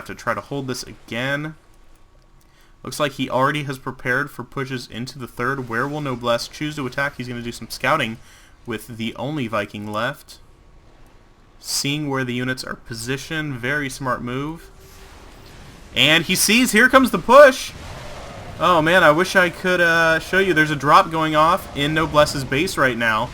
to try to hold this again. Looks like he already has prepared for pushes into the third. Where will Noblesse choose to attack? He's going to do some scouting with the only Viking left. Seeing where the units are positioned. Very smart move. And he sees, here comes the push. Oh man, I wish I could show you. There's a drop going off in Noblesse's base right now.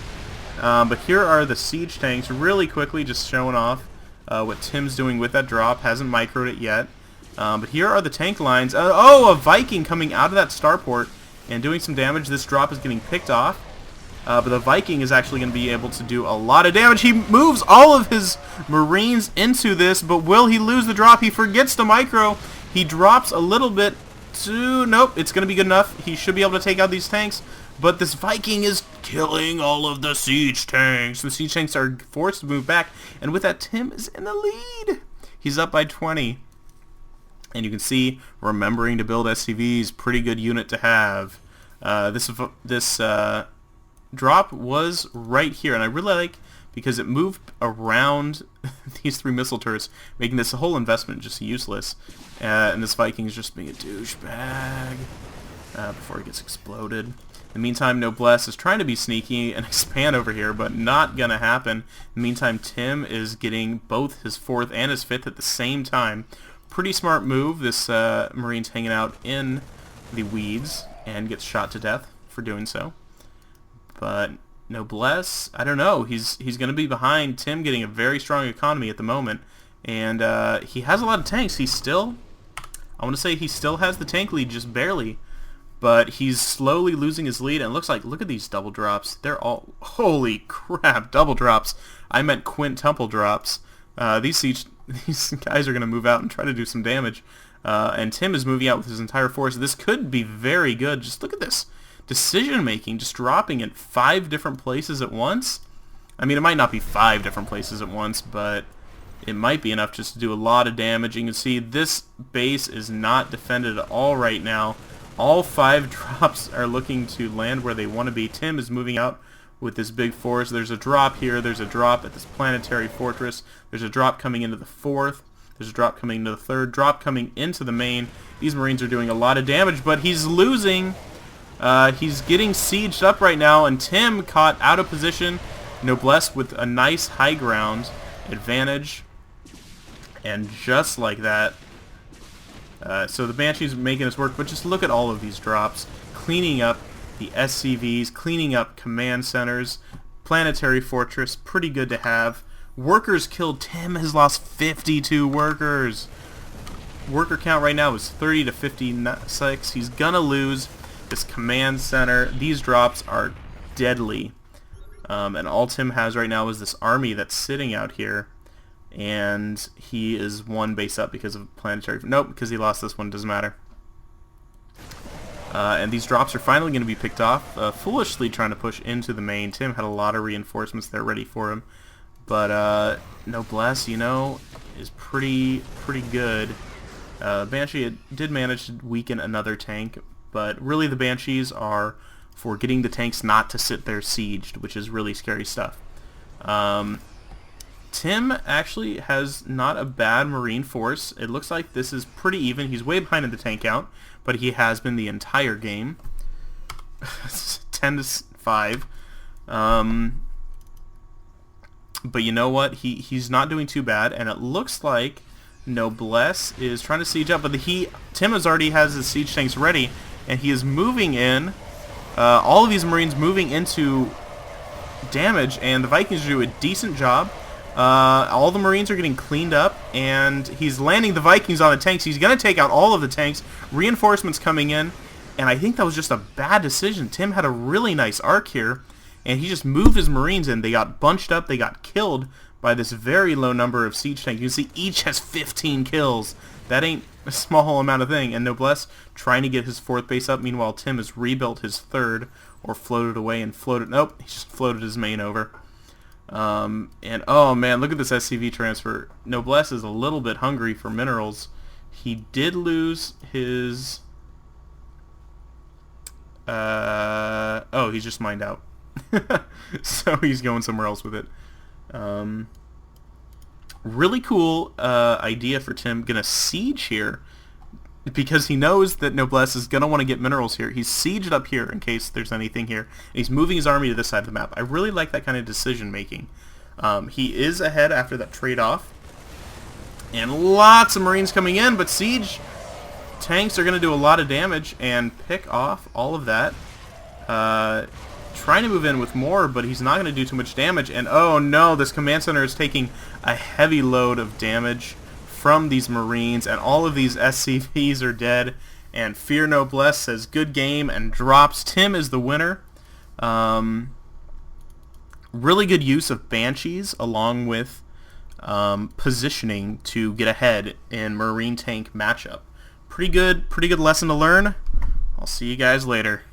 But here are the siege tanks really quickly just showing off what Tim's doing with that drop. Hasn't microed it yet. But here are the tank lines. Oh, a Viking coming out of that starport and doing some damage. This drop is getting picked off. But the Viking is actually going to be able to do a lot of damage. He moves all of his Marines into this, but will he lose the drop? He forgets to micro. He drops a little bit to... Nope, it's going to be good enough. He should be able to take out these tanks. But this Viking is killing all of the siege tanks. The siege tanks are forced to move back. And with that, Tim is in the lead. He's up by 20. And you can see, remembering to build SCVs, pretty good unit to have. This drop was right here, and I really like because it moved around these 3 missile turrets, making this whole investment just useless. And this Viking is just being a douchebag before he gets exploded. In the meantime, Noblesse is trying to be sneaky and expand over here, but not gonna happen. In the meantime, Tim is getting both his 4th and his 5th at the same time. Pretty smart move. This Marine's hanging out in the weeds and gets shot to death for doing so. But Noblesse, I don't know. He's going to be behind Tim, getting a very strong economy at the moment, and he has a lot of tanks. He's still, I want to say he still has the tank lead, just barely, but he's slowly losing his lead. And it looks like, look at these double drops. They're all, holy crap, double drops. I meant quintuple drops. These guys are going to move out and try to do some damage. And Tim is moving out with his entire force. This could be very good. Just look at this. Decision making, just dropping in 5 different places at once. I mean, it might not be 5 different places at once, but it might be enough just to do a lot of damage. You can see this base is not defended at all right now. All 5 drops are looking to land where they want to be. Tim is moving out with this big force. There's a drop here. There's a drop at this planetary fortress. There's a drop coming into the 4th. There's a drop coming into the 3rd. Drop coming into the main. These Marines are doing a lot of damage, but he's losing. He's getting sieged up right now, and Tim caught out of position. Noblesse with a nice high ground advantage. And just like that. So the Banshee's making us work, but just look at all of these drops. Cleaning up the SCVs, cleaning up command centers, planetary fortress, pretty good to have. Workers killed. Tim has lost 52 workers. Worker count right now is 30 to 56. He's gonna lose this command center. These drops are deadly. And all Tim has right now is this army that's sitting out here. And he is 1 base up because of planetary... Nope, because he lost this one. Doesn't matter. And these drops are finally going to be picked off. Foolishly trying to push into the main. Tim had a lot of reinforcements there ready for him. But Noblesse, you know, is pretty good. Banshee did manage to weaken another tank. But really the Banshees are for getting the tanks not to sit there sieged, which is really scary stuff. Tim actually has not a bad Marine force. It looks like this is pretty even. He's way behind in the tank count, but he has been the entire game. 10 to 5. But you know what? He's not doing too bad, and it looks like Noblesse is trying to siege up, but Tim already has his siege tanks ready, and he is moving in. All of these Marines moving into damage, and the Vikings do a decent job. All the Marines are getting cleaned up, and he's landing the Vikings on the tanks. He's going to take out all of the tanks. Reinforcements coming in, and I think that was just a bad decision. Tim had a really nice arc here, and he just moved his Marines in. They got bunched up. They got killed by this very low number of siege tanks. You can see each has 15 kills. That ain't a small amount of thing. And Noblesse trying to get his 4th base up. Meanwhile, Tim has rebuilt his 3rd, or floated away and floated. Nope, he just floated his main over. And oh man, look at this SCV transfer. Noblesse is a little bit hungry for minerals. He did lose his... oh, he's just mined out. So he's going somewhere else with it. Really cool idea for Tim. Gonna siege here because he knows that Noblesse is gonna want to get minerals here. He's sieged up here in case there's anything here. And he's moving his army to this side of the map. I really like that kind of decision making. He is ahead after that trade-off. And lots of Marines coming in, but siege tanks are going to do a lot of damage and pick off all of that. Trying to move in with more, but he's not going to do too much damage. And oh no, this command center is taking a heavy load of damage from these Marines, and all of these SCVs are dead. And FEARnoblesse says good game and drops. Tim is the winner. Really good use of Banshees along with positioning to get ahead in Marine tank matchup. Pretty good lesson to learn. I'll see you guys later.